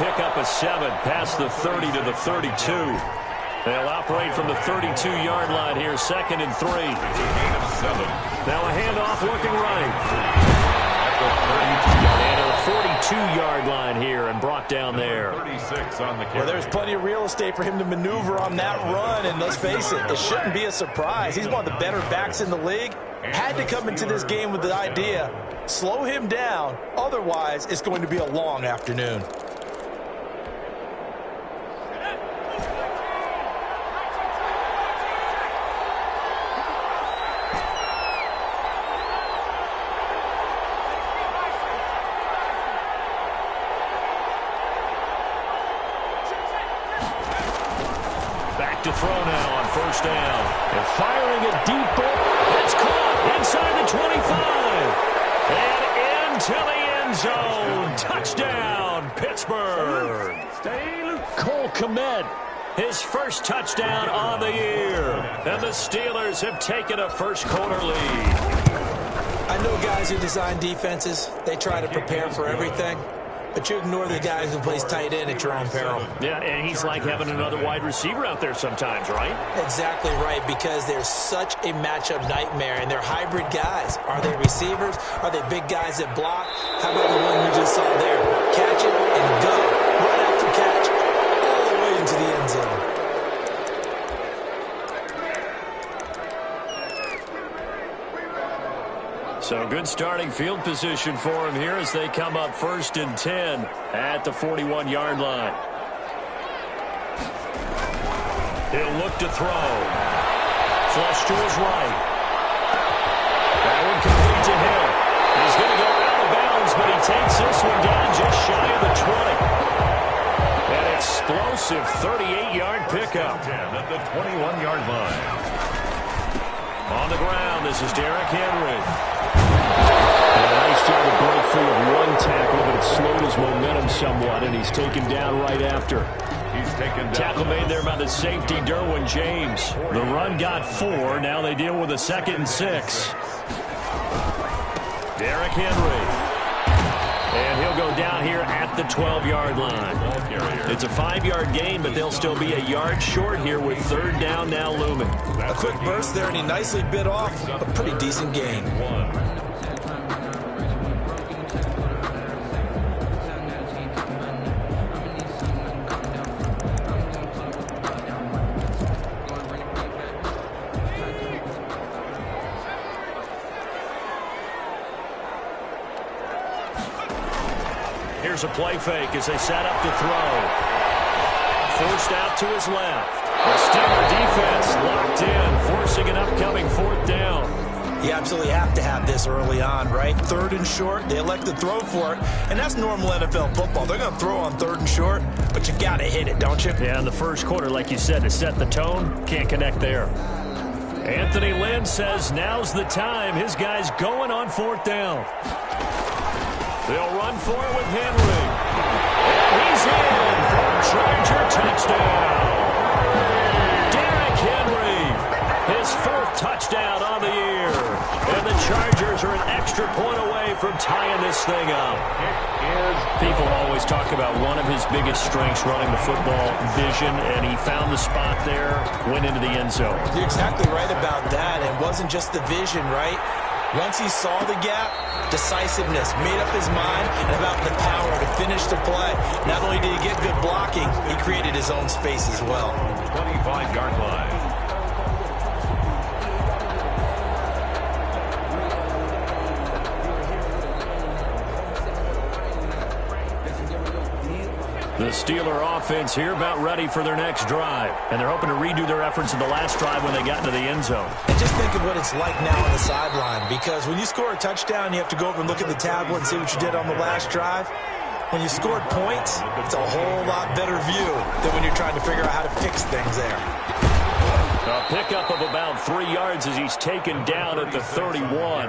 pick up a 7 past the 30 to the 32. They'll operate from the 32-yard line here, 2nd and 3. Now a handoff looking right. And to the 42-yard line here and brought down there. 36 on the carry. Well, there's plenty of real estate for him to maneuver on that run, and let's face it, it shouldn't be a surprise. He's one of the better backs in the league. Had to come into this game with the idea, slow him down, otherwise it's going to be a long afternoon. To throw now on 1st down. And firing a deep ball. It's caught inside the 25. And into the end zone. Touchdown, Pittsburgh. Cole Kmet, his first touchdown on the year. And the Steelers have taken a first-quarter lead. I know guys who design defenses, they try to prepare for everything. But you ignore the guys who plays tight end at your own peril. Yeah, and he's like having another wide receiver out there sometimes, right? Exactly right, because they're such a matchup nightmare, and they're hybrid guys. Are they receivers? Are they big guys that block? How about the one you just saw there? Catch it and go. Right after catch, all the way into the end zone. So good starting field position for him here as they come up 1st and 10 at the 41-yard line. He'll look to throw. Flush to his right. That one complete to him. He's going to go out of bounds, but he takes this one down just shy of the 20. An explosive 38-yard pickup. At the 21-yard line. On the ground, this is Derrick Henry. A nice job to break free of one tackle, but it slowed his momentum somewhat, and he's taken down right after. He's taken down. Tackle made there by the safety, Derwin James. The run got 4. Now they deal with a 2nd and 6. Derrick Henry. And he'll go down here at the 12-yard line. It's a 5-yard gain, but they'll still be a yard short here with 3rd down now looming. A quick burst there, and he nicely bit off a pretty decent gain. Here's a play fake as they set up to throw. Forced out to his left. The Steeler defense locked in, forcing an upcoming 4th down. You absolutely have to have this early on, right? 3rd and short, they elect to throw for it, and that's normal NFL football. They're going to throw on 3rd and short, but you got to hit it, don't you? Yeah, in the first quarter, like you said, to set the tone, can't connect there. Anthony Lynn says now's the time. His guy's going on 4th down. They'll run for it with Henry. And he's in for a Charger touchdown. Derrick Henry, his 4th touchdown on the year. And the Chargers are an extra point away from tying this thing up. People always talk about one of his biggest strengths running the football, vision, and he found the spot there, went into the end zone. You're exactly right about that. It wasn't just the vision, right? Once he saw the gap, decisiveness, made up his mind, and about the power to finish the play. Not only did he get good blocking, he created his own space as well. 25-yard line. The Steeler offense here about ready for their next drive. And they're hoping to redo their efforts in the last drive when they got into the end zone. And just think of what it's like now on the sideline. Because when you score a touchdown, you have to go over and look at the tablet and see what you did on the last drive. When you scored points, it's a whole lot better view than when you're trying to figure out how to fix things there. A pickup of about 3 yards as he's taken down at the 31.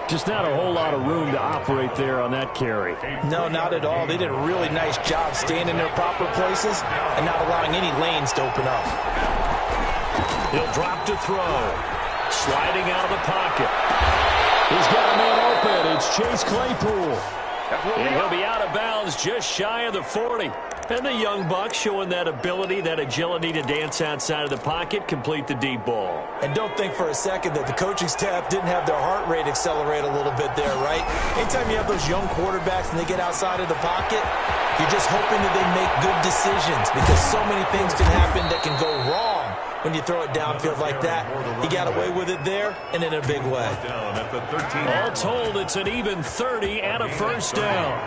Just not a whole lot of room to operate there on that carry. No, not at all. They did a really nice job staying in their proper places and not allowing any lanes to open up. He'll drop to throw. Sliding out of the pocket. He's got a man open. It's Chase Claypool. And he'll be out of bounds just shy of the 40. And the young buck showing that ability, that agility to dance outside of the pocket, complete the deep ball. And don't think for a second that the coaching staff didn't have their heart rate accelerate a little bit there, right? Anytime you have those young quarterbacks and they get outside of the pocket, you're just hoping that they make good decisions because so many things can happen that can go wrong when you throw it downfield like that. He got away with it there and in a big way. All told, it's an even 30 and a first down.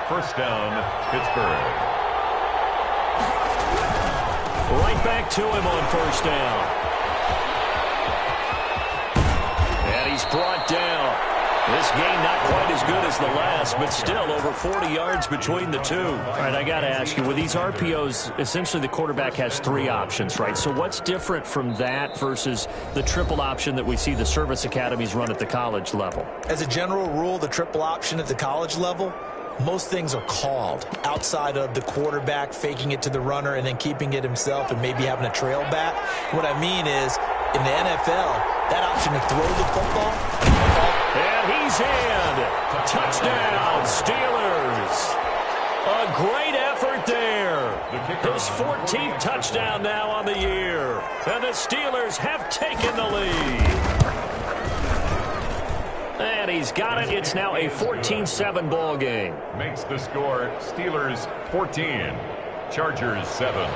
First down, Pittsburgh. Right back to him on first down. And he's brought down. This game not quite as good as the last, but still over 40 yards between the two. All right, I got to ask you, with these RPOs, essentially the quarterback has three options, right? So what's different from that versus the triple option that we see the service academies run at the college level? As a general rule, the triple option at the college level, most things are called outside of the quarterback faking it to the runner and then keeping it himself and maybe having a trail back. What I mean is, in the NFL, that option to throw the football. And he's in. Touchdown, Steelers. A great effort there. His 14th touchdown now on the year. And the Steelers have taken the lead. And he's got it. It's now a 14-7 ball game. Makes the score Steelers 14, Chargers 7.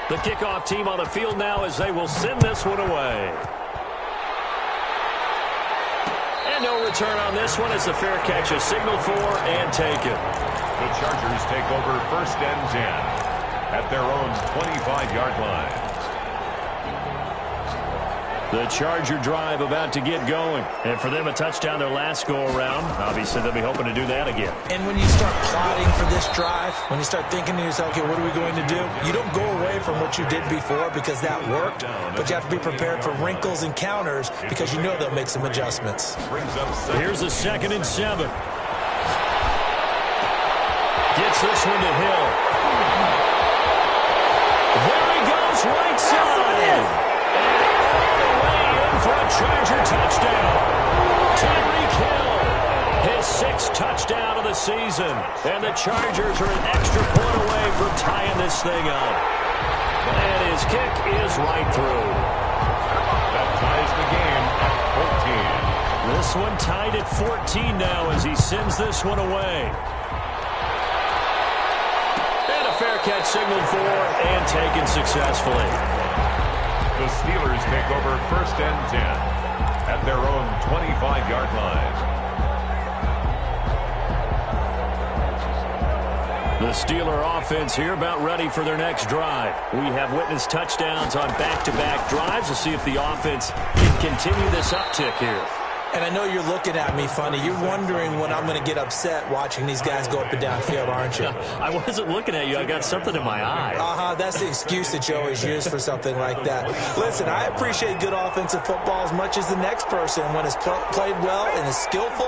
The kickoff team on the field now as they will send this one away. And no return on this one as the fair catch is signaled for and taken. The Chargers take over first and 10 at their own 25-yard line. The Charger drive about to get going. And for them, a touchdown their last go-around. Obviously, they'll be hoping to do that again. And when you start plotting for this drive, when you start thinking to yourself, okay, what are we going to do? You don't go away from what you did before because that worked, but you have to be prepared for wrinkles and counters because you know they'll make some adjustments. Here's a 2nd and 7. Gets this one to Hill. There he goes, right side. For a Charger touchdown. Tyreek Hill, his 6th touchdown of the season. And the Chargers are an extra point away from tying this thing up. And his kick is right through. That ties the game at 14. This one tied at 14 now as he sends this one away. And a fair catch signaled for and taken successfully. The Steelers take over first and 10 at their own 25-yard line. The Steeler offense here about ready for their next drive. We have witnessed touchdowns on back-to-back drives. We'll see if the offense can continue this uptick here. And I know you're looking at me funny. You're wondering when I'm going to get upset watching these guys go up and down field, aren't you? I wasn't looking at you. I got something in my eye. That's the excuse that you always use for something like that. Listen, I appreciate good offensive football as much as the next person. When it's played well and is skillful,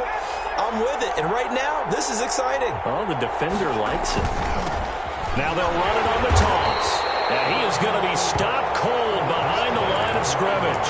I'm with it. And right now, this is exciting. Oh, the defender likes it. Now they'll run it on the toss. And he is going to be stopped cold behind the line of scrimmage.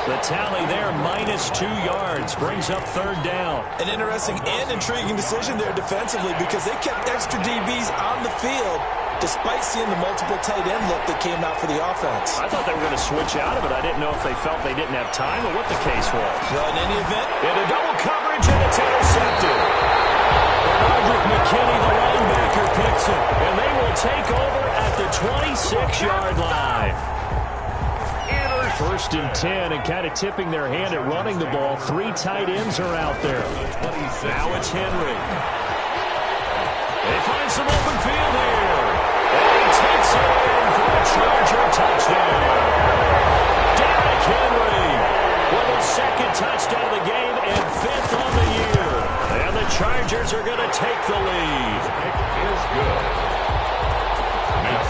The tally there, -2 yards, brings up 3rd down. An interesting and intriguing decision there defensively because they kept extra DBs on the field despite seeing the multiple tight end look that came out for the offense. I thought they were going to switch out of it. I didn't know if they felt they didn't have time or what the case was. Well, in any event, in a double coverage, and it's intercepted. Roderick McKinney, the linebacker, picks it, and they will take over at the 26-yard line. 1st and 10, and kind of tipping their hand at running the ball. 3 tight ends are out there. Now it's Henry. They find some open field here. And he takes it in for a Charger touchdown. Derrick Henry with his 2nd touchdown of the game and 5th on the year. And the Chargers are going to take the lead. It is good.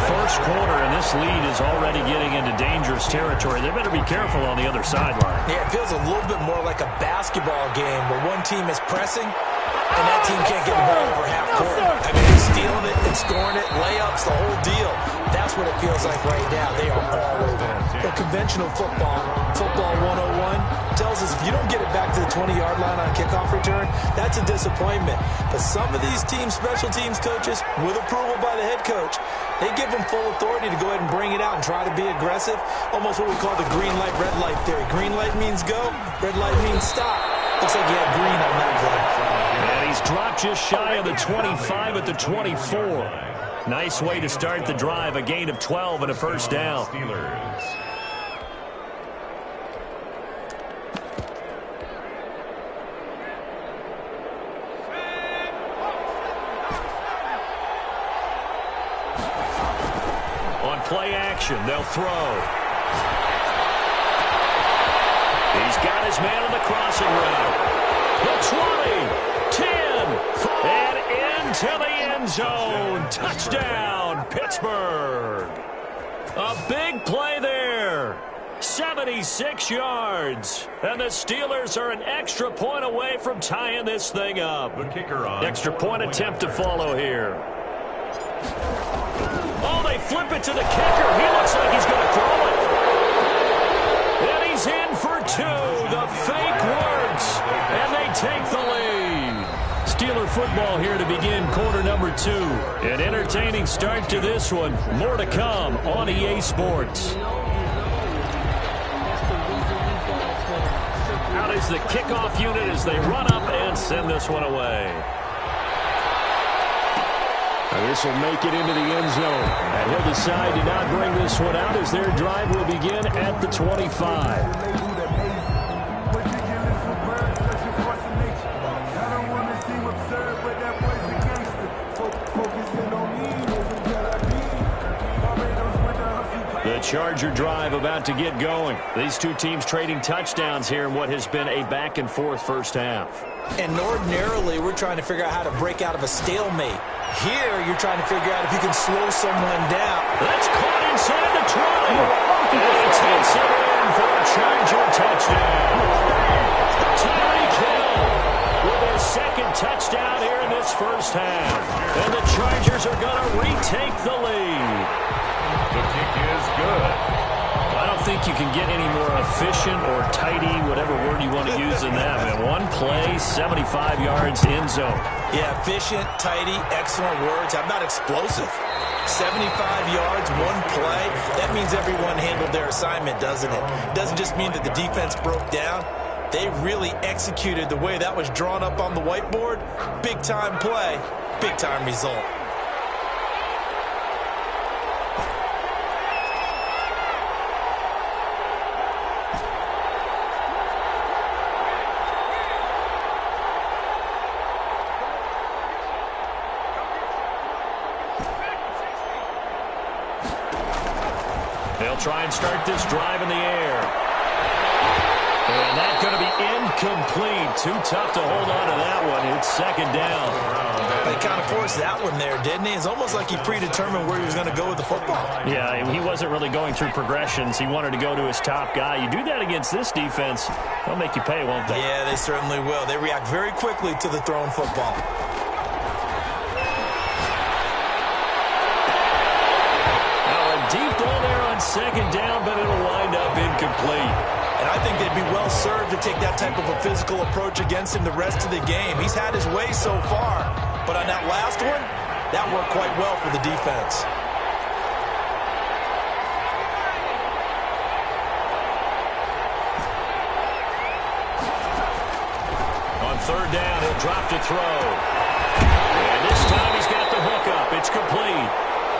First quarter, and this lead is already getting into dangerous territory. They better be careful on the other sideline. Yeah, it feels a little bit more like a basketball game where one team is pressing and that team can't get the ball over half court. I mean, they're stealing it and scoring it, layups, the whole deal. That's what it feels like right now. They are all over. But conventional football Football 101 tells us if you don't get it back to the 20-yard line on a kickoff return, that's a disappointment. But some of these special teams coaches, with approval by the head coach, they give them full authority to go ahead and bring it out and try to be aggressive. Almost what we call the green light, red light theory. Green light means go, red light means stop. Looks like he had green on that play. And he's dropped just shy of the 25 at the 24. Nice way to start the drive, a gain of 12 and a first down. Steelers. On play action, they'll throw. He's got his man on the crossing route. The 20, 10, and into the end zone. Touchdown, Pittsburgh. A big play there. 76 yards. And the Steelers are an extra point away from tying this thing up. The kicker on. Extra point attempt to follow here. Oh, they flip it to the kicker. He looks like he's going to throw it. And he's in for two. The fake works. And they take the lead. Steeler football here to begin quarter number 2. An entertaining start to this one. More to come on EA Sports. Out is the kickoff unit as they run up and send this one away. This will make it into the end zone. And he'll decide to not bring this one out as their drive will begin at the 25. The Charger drive about to get going. These two teams trading touchdowns here in what has been a back-and-forth first half. And ordinarily, we're trying to figure out how to break out of a stalemate. Here, you're trying to figure out if you can slow someone down. That's caught inside the 20. And he takes it in for a Charger touchdown. Tyreek Hill with his second touchdown here in this first half. And the Chargers are going to retake the lead. The kick is good. I don't think you can get any more efficient or tidy, whatever word you want to use in that, man. One play, 75 yards, end zone. Yeah, efficient, tidy, excellent words. How about explosive? 75 yards, one play. That means everyone handled their assignment, doesn't it? It doesn't just mean that the defense broke down. They really executed the way that was drawn up on the whiteboard. Big-time play, big-time result. They'll try and start this drive in the air. And that's going to be incomplete. Too tough to hold on to that one. It's second down. They kind of forced that one there, didn't he? It's almost like he predetermined where he was going to go with the football. Yeah, he wasn't really going through progressions. He wanted to go to his top guy. You do that against this defense, they'll make you pay, won't they? Yeah, they certainly will. They react very quickly to the thrown football. Deep ball there on second down, but it'll wind up incomplete. And I think they'd be well served to take that type of a physical approach against him the rest of the game. He's had his way so far, but on that last one, that worked quite well for the defense. On third down, he'll drop to throw. And this time he's got the hook up. It's complete.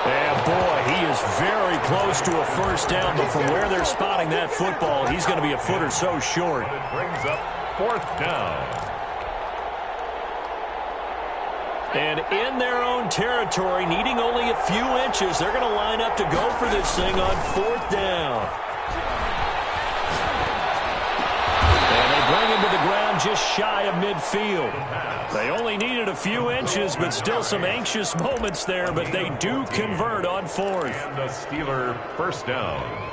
And, boy, he is very close to a first down, but from where they're spotting that football, he's going to be a foot or so short. It brings up fourth down. And in their own territory, needing only a few inches, they're going to line up to go for this thing on fourth down. And they bring him to the ground just shy of midfield. They only needed a few inches, but still some anxious moments there, but they do convert on fourth. And the Steeler first down.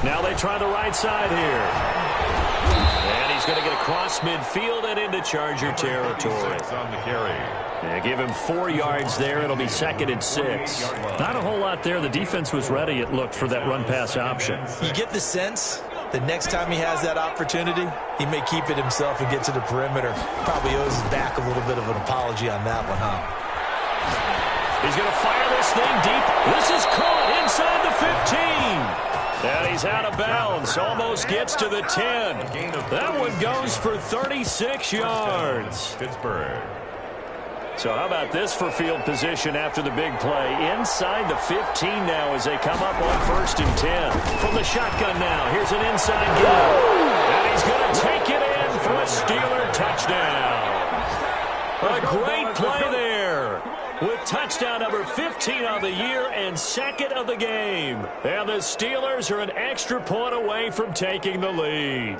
Now they try the right side here. And he's going to get across midfield and into Charger territory. On the carry. Yeah, give him 4 yards there. It'll be 2nd and 6. Not a whole lot there. The defense was ready, it looked, for that run-pass option. You get the sense that next time he has that opportunity, he may keep it himself and get to the perimeter. Probably owes his back a little bit of an apology on that one, huh? He's going to fire this thing deep. This is caught inside the 15. And he's out of bounds. Almost gets to the 10. That one goes for 36 yards. Pittsburgh. So how about this for field position after the big play? Inside the 15 now as they come up on 1st and 10. From the shotgun now, here's an inside give. And he's going to take it in for a Steeler touchdown. A great play there, with touchdown number 15 on the year and 2nd of the game. And the Steelers are an extra point away from taking the lead.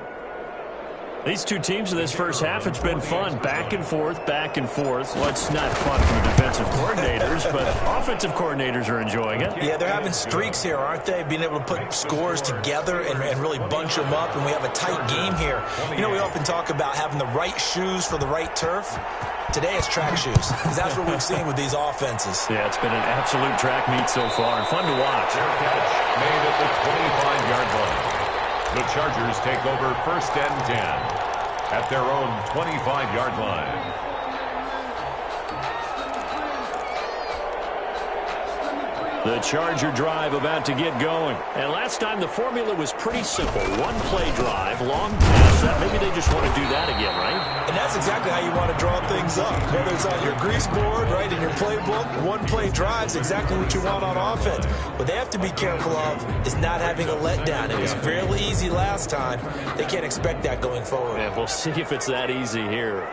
These two teams in this first half, it's been fun. Back and forth, back and forth. Well, it's not fun for the defensive coordinators, but offensive coordinators are enjoying it. Yeah, they're having streaks here, aren't they? Being able to put scores together and really bunch them up, and we have a tight game here. You know, we often talk about having the right shoes for the right turf. Today it's track shoes, because that's what we've seen with these offenses. Yeah, it's been an absolute track meet so far, and fun to watch. Their catch made at the 25-yard line. The Chargers take over 1st and 10 at their own 25-yard line. The Charger drive about to get going. And last time the formula was pretty simple. One-play drive, long pass. Maybe they just want to do that again, right? And that's exactly how you want to draw things up. Whether it's on your grease board, right, in your playbook, one-play drive's exactly what you want on offense. What they have to be careful of is not having a letdown. It was fairly easy last time. They can't expect that going forward. And we'll see if it's that easy here.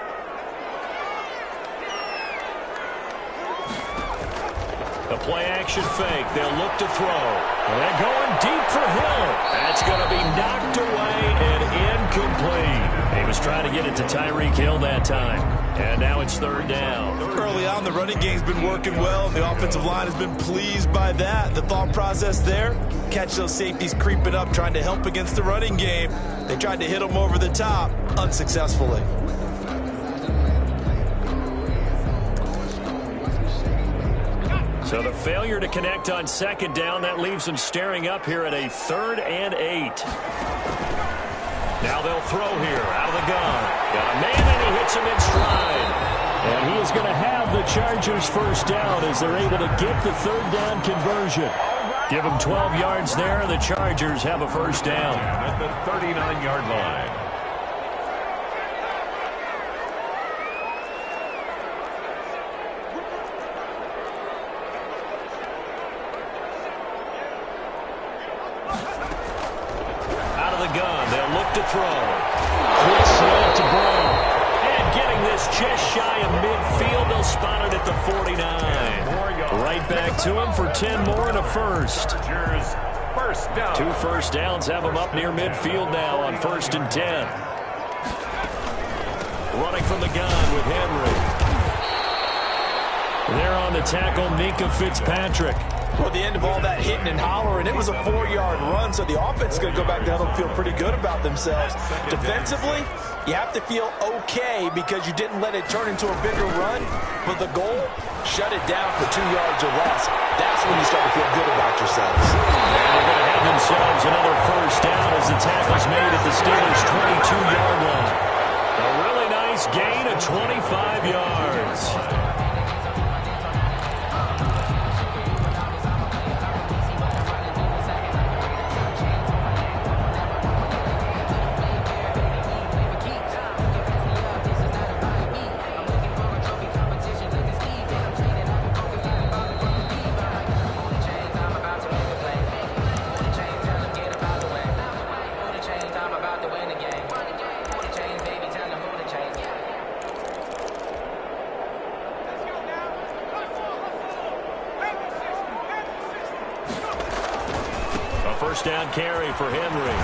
The play-action fake. They'll look to throw. And they're going deep for Hill. That's going to be knocked away and incomplete. He was trying to get it to Tyreek Hill that time. And now it's 3rd down. Early on, the running game's been working well. The offensive line has been pleased by that. The thought process there, catch those safeties creeping up, trying to help against the running game. They tried to hit them over the top, unsuccessfully. So the failure to connect on 2nd down, that leaves them staring up here at a 3rd and 8. Now they'll throw here out of the gun. Got a man and he hits him in stride. And he is going to have the Chargers 1st down as they're able to get the 3rd down conversion. Give them 12 yards there, and the Chargers have a 1st down. At the 39-yard line. To throw. Quick snap to Brown. And getting this just shy of midfield. They'll spot it at the 49. Right back to him for 10 more and a 1st. First down. 2 first downs have him up near midfield now on 1st and 10. Running from the gun with Henry. There on the tackle, Minka Fitzpatrick. Well, the end of all that hitting and hollering, it was a 4-yard run, so the offense is going to go back down and feel pretty good about themselves. Defensively, you have to feel okay because you didn't let it turn into a bigger run, but the goal, shut it down for 2 yards or less. That's when you start to feel good about yourselves. And they're going to have themselves another 1st down as the tackle's made at the Steelers' 22-yard line. A really nice gain of 25 yards. First down carry for Henry.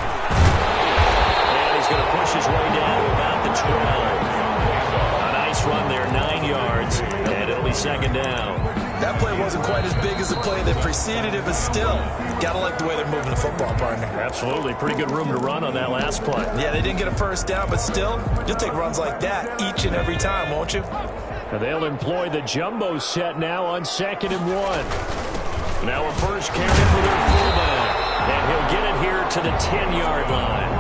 And he's going to push his way down to about the 12. A nice Nice run there, 9 yards, and it'll be second down. That play wasn't quite as big as the play that preceded it, but still, got to like the way they're moving the football, partner. Absolutely. Pretty good room to run on that last play. Yeah, they didn't get a first down, but still, you'll take runs like that each and every time, won't you? And they'll employ the jumbo set now on 2nd and 1. Now a first carry for their fullback, and he'll get it here to the 10-yard line.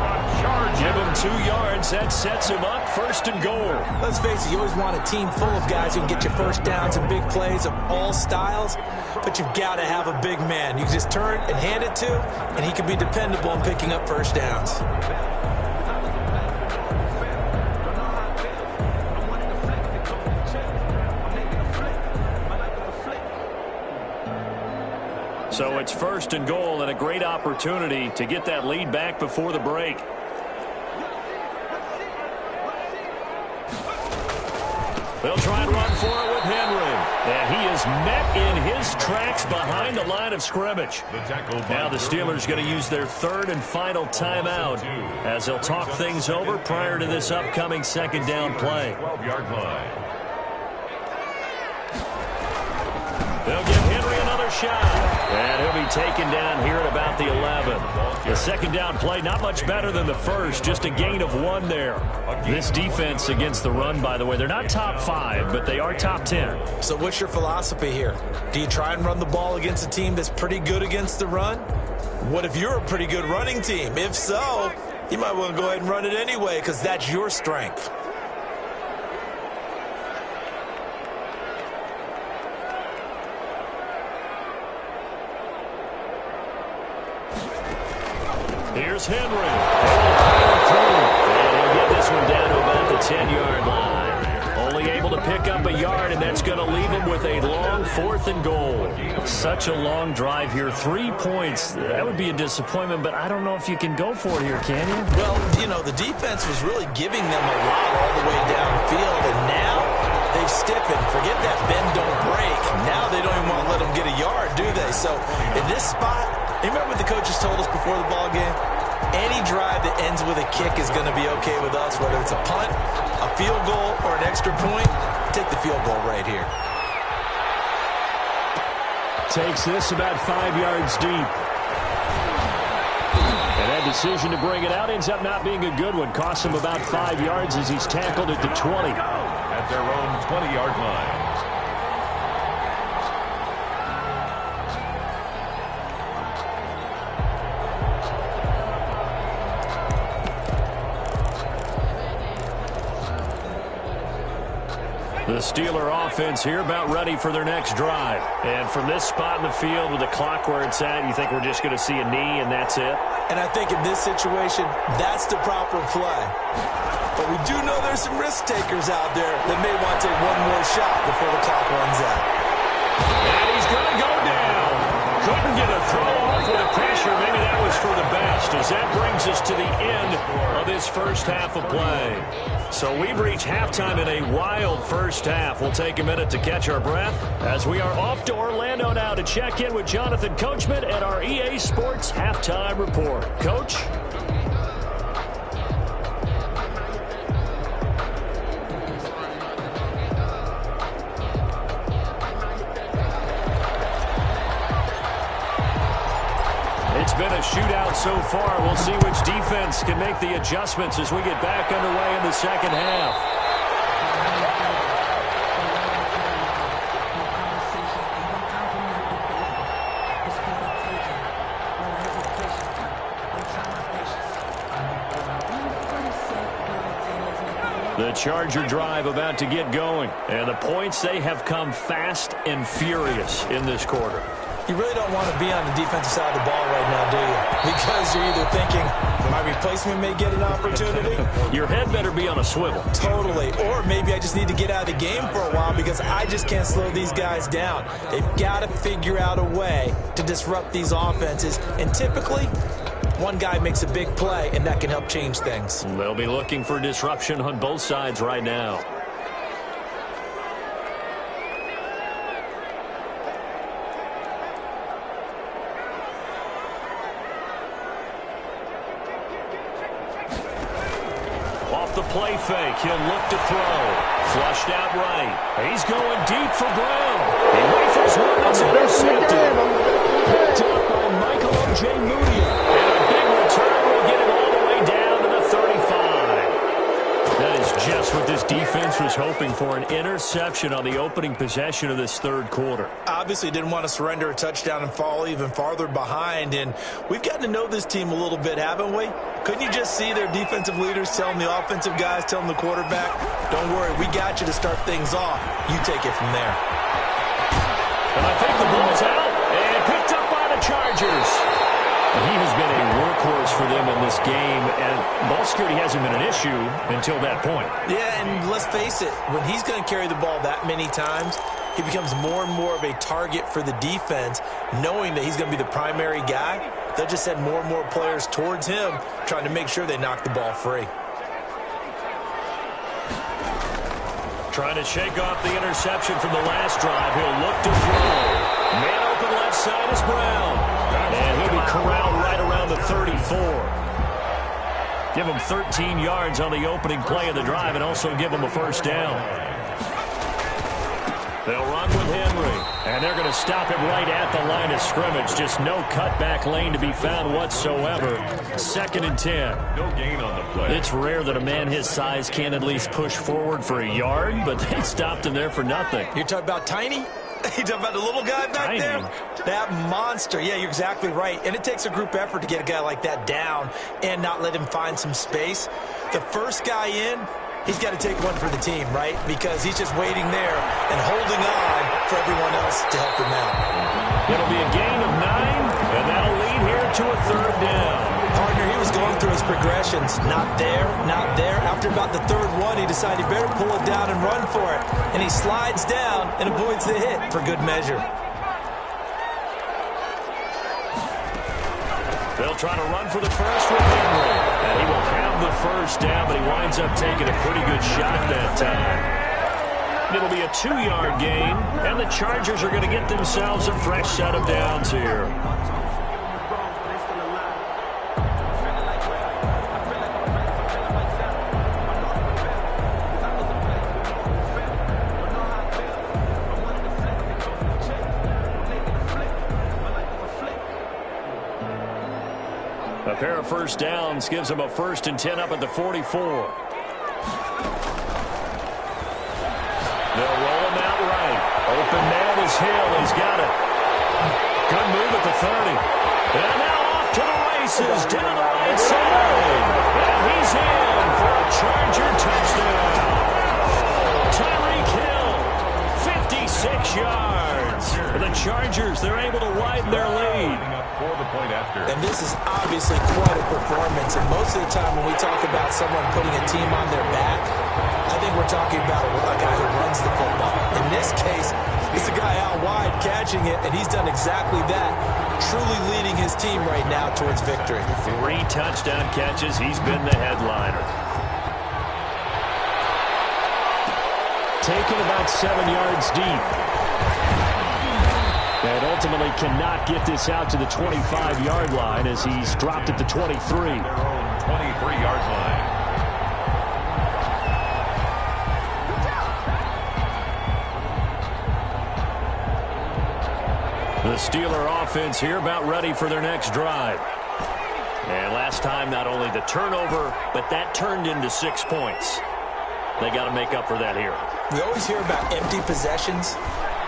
Give him 2 yards. That sets him up 1st and goal. Let's face it, you always want a team full of guys who can get you first downs and big plays of all styles, but you've got to have a big man. You can just turn and hand it to, and he can be dependable in picking up first downs. So it's 1st and goal, and a great opportunity to get that lead back before the break. They'll try and run for it with Henry. And he is met in his tracks behind the line of scrimmage. Now the Steelers going to use their 3rd and final timeout as they'll talk things over prior to this upcoming 2nd down play. 12-yard line. They'll give Henry another shot. And he'll be taken down here at about the 11. The 2nd down play, not much better than the first, just a gain of 1 there. This defense against the run, by the way, they're not top 5, but they are top 10. So what's your philosophy here? Do you try and run the ball against a team that's pretty good against the run? What if you're a pretty good running team? If so, you might want to go ahead and run it anyway because that's your strength. Here's Henry. And he'll get this one down to about the 10-yard line. Only able to pick up a yard, and that's going to leave him with a long 4th and goal. Such a long drive here. 3 points. That would be a disappointment, but I don't know if you can go for it here, can you? Well, you know, the defense was really giving them a lot all the way downfield, and now they've stiffened. Forget that bend, don't break. Now they don't even want to let them get a yard, do they? So in this spot, you remember what the coaches told us before the ball game? Any drive that ends with a kick is going to be okay with us, whether it's a punt, a field goal, or an extra point. Take the field goal right here. Takes this about 5 yards deep. And that decision to bring it out ends up not being a good one. Costs him about 5 yards as he's tackled at the 20. At their own 20-yard line. The Steeler offense here about ready for their next drive. And from this spot in the field with the clock where it's at, you think we're just going to see a knee and that's it? And I think in this situation, that's the proper play. But we do know there's some risk takers out there that may want to take one more shot before the clock runs out. And he's going to go down. Couldn't get a throw off with the pressure. Maybe that was for the best, as that brings us to the end of this first half of play. So we've reached halftime in a wild first half. We'll take a minute to catch our breath as we are off to Orlando now to check in with Jonathan Coachman and our EA Sports Halftime Report. Coach? It's been a shootout so far. We'll see which defense can make the adjustments as we get back underway in the second half. The Charger drive about to get going, and the points, they have come fast and furious in this quarter. You really don't want to be on the defensive side of the ball right now, do you? Because you're either thinking, my replacement may get an opportunity. Your head better be on a swivel. Totally. Or maybe I just need to get out of the game for a while because I just can't slow these guys down. They've got to figure out a way to disrupt these offenses. And typically, one guy makes a big play, and that can help change things. They'll be looking for disruption on both sides right now. off the play fake. He'll look to throw. Flushed out right. He's going deep for Brown. He wafers one that's intercepted. Picked up by Michael O.J. Moody. And a big return will get him all the way down to the 35. That is just what this defense was hoping for, an interception on the opening possession of this third quarter. Obviously didn't want to surrender a touchdown and fall even farther behind, and we've gotten to know this team a little bit, haven't we? Couldn't you just see their defensive leaders telling the offensive guys, telling the quarterback, don't worry, we got you to start things off. You take it from there. And I think the ball's out and picked up by the Chargers. He has been a workhorse for them in this game, and ball security hasn't been an issue until that point. Yeah, and let's face it, when he's going to carry the ball that many times, he becomes more and more of a target for the defense, knowing that he's going to be the primary guy. They'll just send more and more players towards him, trying to make sure they knock the ball free. Trying to shake off the interception from the last drive. He'll look to throw. Man open left side is Brown. And he'll be corralled right around the 34. Give him 13 yards on the opening play of the drive and also give him a first down. They'll run with Henry. And they're going to stop him right at the line of scrimmage. Just no cutback lane to be found whatsoever. 2nd and 10. No gain on the play. It's rare that a man his size can at least push forward for a yard, but they stopped him there for nothing. You're talking about Tiny? You talking about the little guy back there? That monster. Yeah, you're exactly right. And it takes a group effort to get a guy like that down and not let him find some space. The first guy in, he's got to take one for the team, right? Because he's just waiting there and holding on for everyone else to help him out. It'll be a gain of 9, and that'll lead here to a 3rd down. Partner, he was going through his progressions. Not there, not there. After about the 3rd one, he decided he better pull it down and run for it. And he slides down and avoids the hit for good measure. They'll try to run for the first with Henry. And he will have the first down, but he winds up taking a pretty good shot that time. It'll be a 2-yard gain, and the Chargers are going to get themselves a fresh set of downs here. A pair of first downs gives them a 1st and 10 up at the 44. They'll roll him out right. Open man is Hill. He's got it. Good move at the 30. And now off to the races down the right side. And he's in for a Charger touchdown. Tyreek Hill, 56 yards. For the Chargers, they're able to widen their lead. And this is obviously quite a performance. And most of the time when we talk about someone putting a team on their back, I think we're talking about a guy who runs the football. In this case, it's a guy out wide catching it, and he's done exactly that, truly leading his team right now towards victory. 3 touchdown catches. He's been the headliner. Taken about 7 yards deep. And ultimately cannot get this out to the 25-yard line as he's dropped at the 23. Their own 23-yard line. The Steeler offense here about ready for their next drive. And last time, not only the turnover, but that turned into 6 points. They got to make up for that here. We always hear about empty possessions.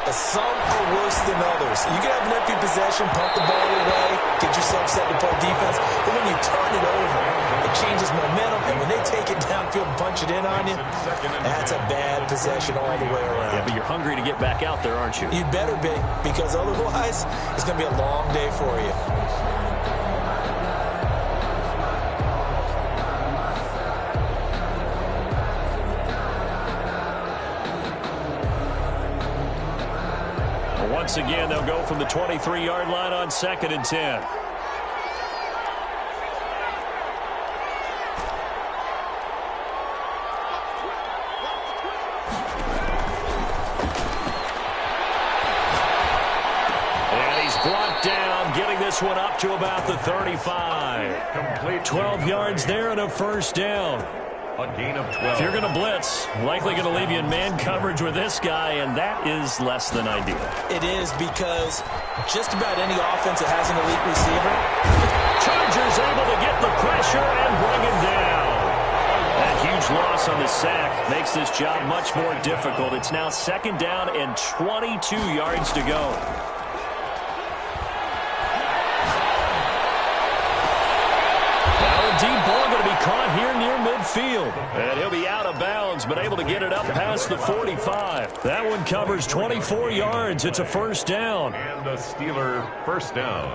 Some are worse than others. You can have an empty possession, pump the ball away, get yourself set to play defense. But when you turn it over, it changes momentum. And when they take it downfield and punch it in on you, that's a bad possession all the way around. Yeah, but you're hungry to get back out there, aren't you? You better be, because otherwise, it's going to be a long day for you. Once again, they'll go from the 23-yard line on 2nd and 10. And he's brought down, getting this one up to about the 35. 12 yards there and a first down. A gain of 12. If you're going to blitz, likely going to leave you in man coverage with this guy, and that is less than ideal. It is, because just about any offense that has an elite receiver. Chargers able to get the pressure and bring him down. That huge loss on the sack makes this job much more difficult. It's now 2nd down and 22 yards to go. Now a deep ball going to be caught here near midfield. And he'll be out of bounds, but able to get it up past the 45. That one covers 24 yards. It's a 1st down. And the Steeler 1st down.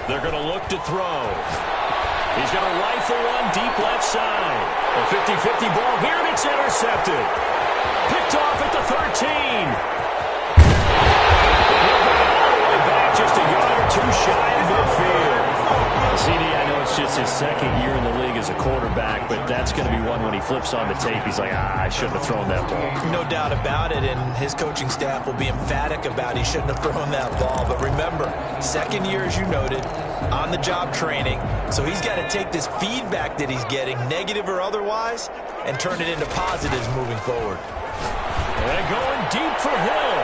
They're going to look to throw. He's going to rifle one deep left side. A 50-50 ball here, and it's intercepted. Picked off at the 13. He'll bring it all the way back, just a yard or two shy of midfield. CD, I know it's just his 2nd year in the league as a quarterback, but that's going to be one when he flips on the tape. He's like, I shouldn't have thrown that ball. No doubt about it, and his coaching staff will be emphatic about he shouldn't have thrown that ball. But remember, 2nd year, as you noted, on-the-job training. So he's got to take this feedback that he's getting, negative or otherwise, and turn it into positives moving forward. And going deep for Hill.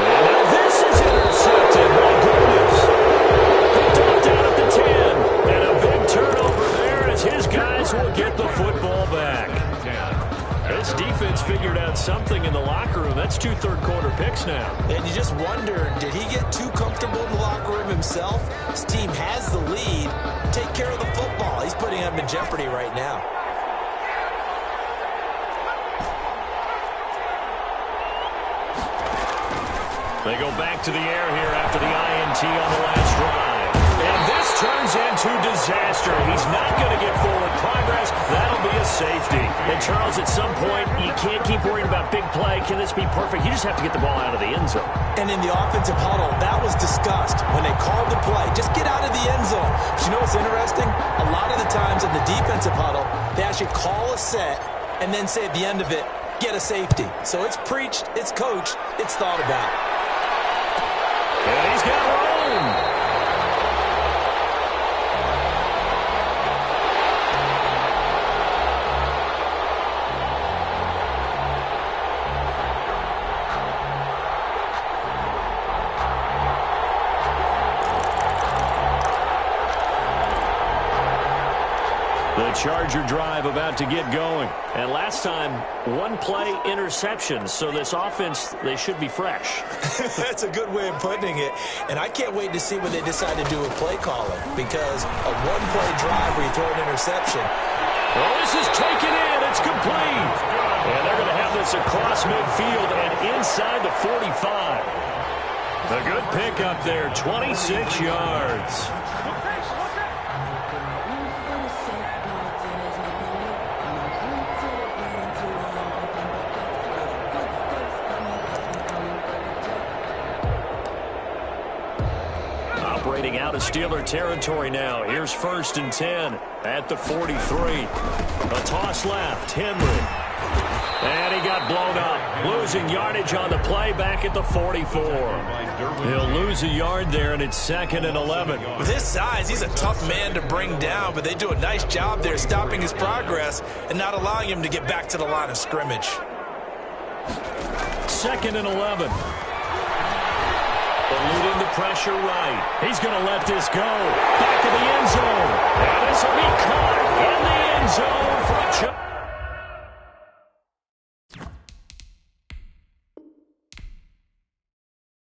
And now this is intercepted. My goodness. Picked off down at the 10. And a big turnover there as his guys will get the football back. This defense figured out something in the locker room. That's 2 third-quarter picks now. And you just wonder, did he get too comfortable in the locker room himself? His team has the lead. Take care of the football. He's putting them in jeopardy right now. They go back to the air here after the INT on the last drive. And this turns into disaster. He's not going to get forward progress. That'll be a safety. And, Charles, at some point, you can't keep worrying about big play. Can this be perfect? You just have to get the ball out of the end zone. And in the offensive huddle, that was discussed when they called the play. Just get out of the end zone. But you know what's interesting? A lot of the times in the defensive huddle, they actually call a set and then say at the end of it, get a safety. So it's preached, it's coached, it's thought about. And he's got room. The Charger drive about to get going. And last time, 1-play interception. So this offense, they should be fresh. That's a good way of putting it. And I can't wait to see what they decide to do with play calling. Because a 1-play drive where you throw an interception. Well, this is taken in. It's complete. And they're going to have this across midfield and inside the 45. A good pickup there, 26 yards. Operating out of Steeler territory now. Here's 1st and 10 at the 43. A toss left, Henry. And he got blown up. Losing yardage on the play back at the 44. He'll lose a yard there, and it's 2nd and 11. With his size, he's a tough man to bring down, but they do a nice job there stopping his progress and not allowing him to get back to the line of scrimmage. 2nd and 11. Eluding the pressure right. He's going to let this go. Back of the end zone. And this will be caught in the end zone for a